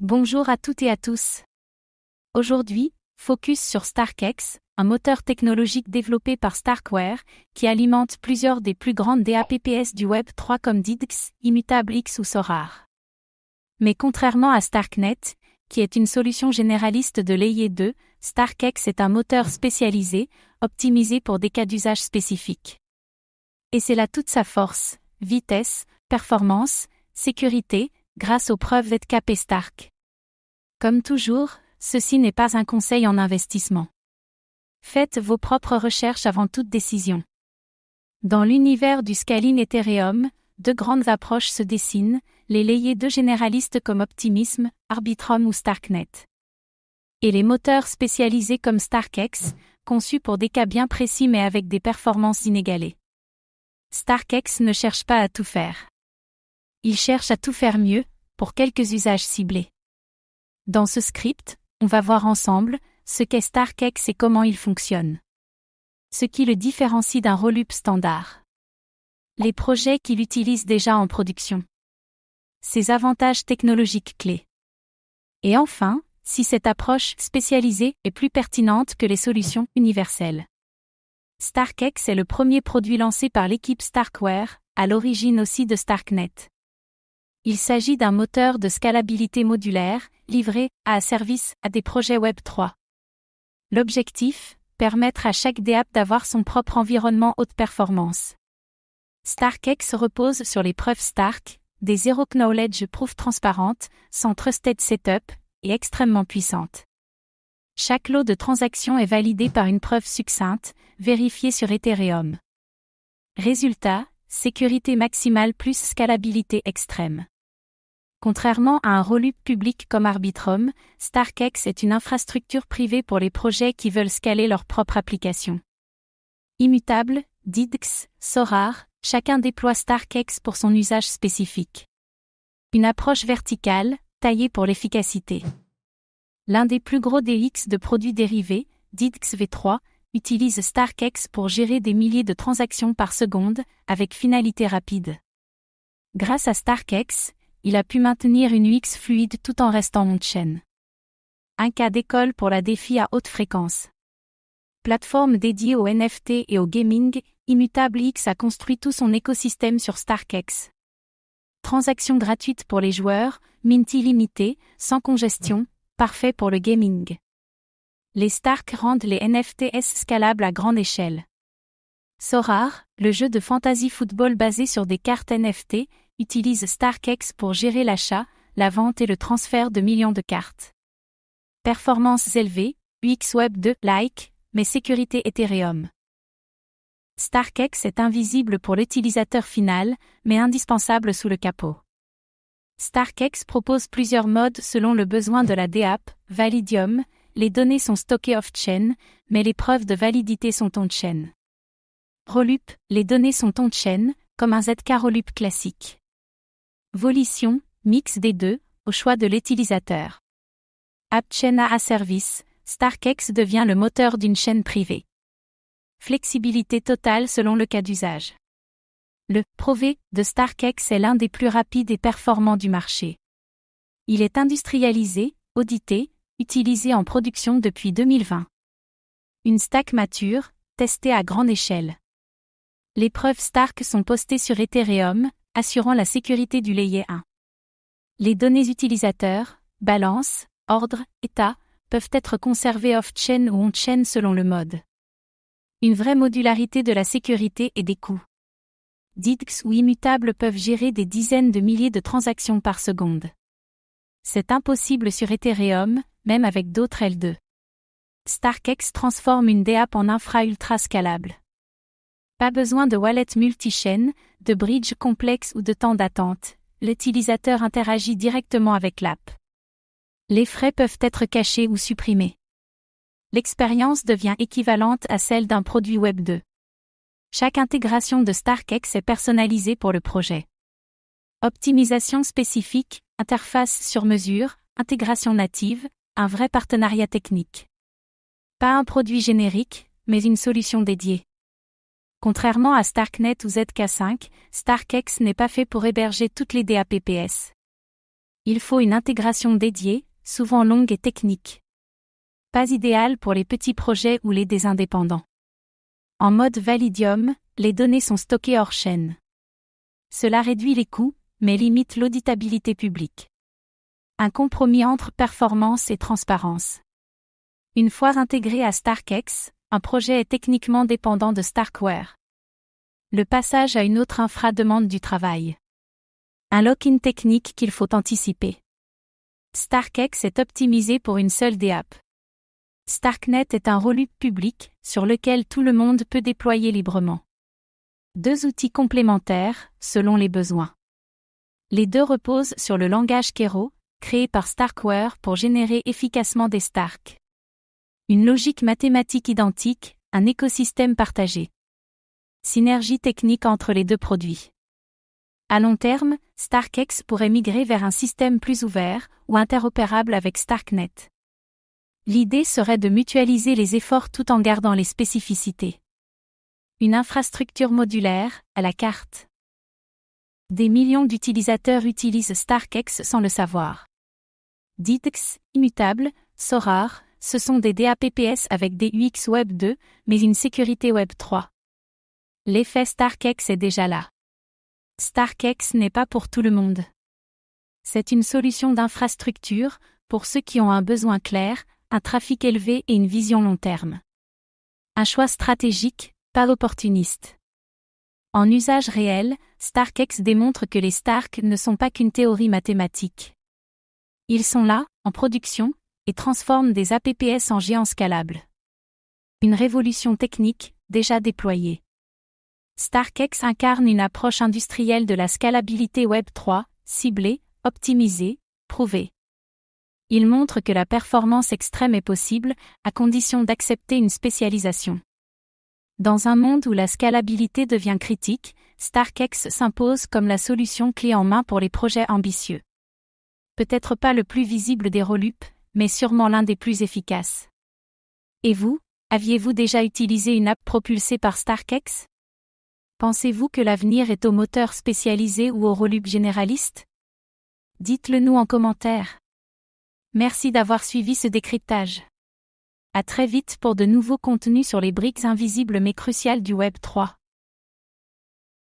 Bonjour à toutes et à tous. Aujourd'hui, focus sur StarkX, un moteur technologique développé par Starkware, qui alimente plusieurs des plus grandes DAPPS du Web 3 comme DIDX, ImmutableX ou Sorar. Mais contrairement à StarkNet, qui est une solution généraliste de Layer 2, StarkX est un moteur spécialisé, optimisé pour des cas d'usage spécifiques. Et c'est là toute sa force, vitesse, performance, sécurité, grâce aux preuves ZKP Stark. Comme toujours, ceci n'est pas un conseil en investissement. Faites vos propres recherches avant toute décision. Dans l'univers du scaling Ethereum, deux grandes approches se dessinent, les Layer 2 généralistes comme Optimism, Arbitrum ou StarkNet. Et les moteurs spécialisés comme StarkX, conçus pour des cas bien précis mais avec des performances inégalées. StarkX ne cherche pas à tout faire. Il cherche à tout faire mieux, pour quelques usages ciblés. Dans ce script, on va voir ensemble ce qu'est StarkX et comment il fonctionne. Ce qui le différencie d'un rollup standard. Les projets qu'il utilise déjà en production. Ses avantages technologiques clés. Et enfin, si cette approche spécialisée est plus pertinente que les solutions universelles. StarkX est le premier produit lancé par l'équipe Starkware, à l'origine aussi de StarkNet. Il s'agit d'un moteur de scalabilité modulaire, livré à service à des projets Web 3. L'objectif, permettre à chaque DApp d'avoir son propre environnement haute performance. StarkX repose sur les preuves Stark, des Zero Knowledge Proof transparentes, sans Trusted Setup, et extrêmement puissantes. Chaque lot de transactions est validé par une preuve succincte, vérifiée sur Ethereum. Résultat, sécurité maximale plus scalabilité extrême. Contrairement à un rollup public comme Arbitrum, StarkX est une infrastructure privée pour les projets qui veulent scaler leur propre application. Immutable, DIDX, Sorar, chacun déploie StarkX pour son usage spécifique. Une approche verticale, taillée pour l'efficacité. L'un des plus gros DX de produits dérivés, DIDX V3, utilise StarkX pour gérer des milliers de transactions par seconde, avec finalité rapide. Grâce à StarkX, il a pu maintenir une UX fluide tout en restant on-chain. Un cas d'école pour la défi à haute fréquence. Plateforme dédiée aux NFT et au gaming, ImmutableX a construit tout son écosystème sur StarkX. Transactions gratuites pour les joueurs, mint illimité, sans congestion, parfait pour le gaming. Les Stark rendent les NFTs scalables à grande échelle. Sorar, le jeu de fantasy football basé sur des cartes NFT, utilise StarkX pour gérer l'achat, la vente et le transfert de millions de cartes. Performances élevées, UX Web 2-like, mais sécurité Ethereum. StarkX est invisible pour l'utilisateur final, mais indispensable sous le capot. StarkX propose plusieurs modes selon le besoin de la DApp, Validium, les données sont stockées off-chain, mais les preuves de validité sont on-chain. Rollup, les données sont on-chain, comme un ZK Rollup classique. Volition, mix des deux, au choix de l'utilisateur. AppChain as a Service, StarkX devient le moteur d'une chaîne privée. Flexibilité totale selon le cas d'usage. Le Prové de StarkX est l'un des plus rapides et performants du marché. Il est industrialisé, audité, utilisé en production depuis 2020. Une stack mature, testée à grande échelle. Les preuves Stark sont postées sur Ethereum, assurant la sécurité du Layer 1. Les données utilisateurs, balance, ordre, état, peuvent être conservées off-chain ou on-chain selon le mode. Une vraie modularité de la sécurité et des coûts. DIDX ou Immutable peuvent gérer des dizaines de milliers de transactions par seconde. C'est impossible sur Ethereum, même avec d'autres L2. StarkX transforme une DApp en infra ultra scalable. Pas besoin de wallet multi-chain, de bridge complexe ou de temps d'attente, l'utilisateur interagit directement avec l'app. Les frais peuvent être cachés ou supprimés. L'expérience devient équivalente à celle d'un produit Web 2. Chaque intégration de StarkX est personnalisée pour le projet. Optimisation spécifique, interface sur mesure, intégration native, un vrai partenariat technique. Pas un produit générique, mais une solution dédiée. Contrairement à StarkNet ou ZK5, StarkX n'est pas fait pour héberger toutes les DAPPS. Il faut une intégration dédiée, souvent longue et technique. Pas idéal pour les petits projets ou des indépendants. En mode Validium, les données sont stockées hors chaîne. Cela réduit les coûts, mais limite l'auditabilité publique. Un compromis entre performance et transparence. Une fois intégré à StarkEx, un projet est techniquement dépendant de Starkware. Le passage à une autre infra demande du travail. Un lock-in technique qu'il faut anticiper. StarkEx est optimisé pour une seule DApp. StarkNet est un rollup public, sur lequel tout le monde peut déployer librement. Deux outils complémentaires, selon les besoins. Les deux reposent sur le langage Kero, créé par Starkware pour générer efficacement des Stark. Une logique mathématique identique, un écosystème partagé. Synergie technique entre les deux produits. À long terme, StarkEx pourrait migrer vers un système plus ouvert ou interopérable avec StarkNet. L'idée serait de mutualiser les efforts tout en gardant les spécificités. Une infrastructure modulaire, à la carte. Des millions d'utilisateurs utilisent StarkEx sans le savoir. DITX, immutable, SORAR, ce sont des DAPPS avec des UX Web 2, mais une sécurité Web 3. L'effet StarkEx est déjà là. StarkEx n'est pas pour tout le monde. C'est une solution d'infrastructure, pour ceux qui ont un besoin clair, un trafic élevé et une vision long terme. Un choix stratégique, pas opportuniste. En usage réel, StarkEx démontre que les Stark ne sont pas qu'une théorie mathématique. Ils sont là, en production, et transforment des APPS en géants scalables. Une révolution technique, déjà déployée. StarkEx incarne une approche industrielle de la scalabilité Web 3, ciblée, optimisée, prouvée. Il montre que la performance extrême est possible, à condition d'accepter une spécialisation. Dans un monde où la scalabilité devient critique, StarkEx s'impose comme la solution clé en main pour les projets ambitieux. Peut-être pas le plus visible des rollups, mais sûrement l'un des plus efficaces. Et vous, aviez-vous déjà utilisé une app propulsée par StarkEx? Pensez-vous que l'avenir est au moteur spécialisé ou au rollup généraliste? Dites-le nous en commentaire. Merci d'avoir suivi ce décryptage. À très vite pour de nouveaux contenus sur les briques invisibles mais cruciales du Web 3.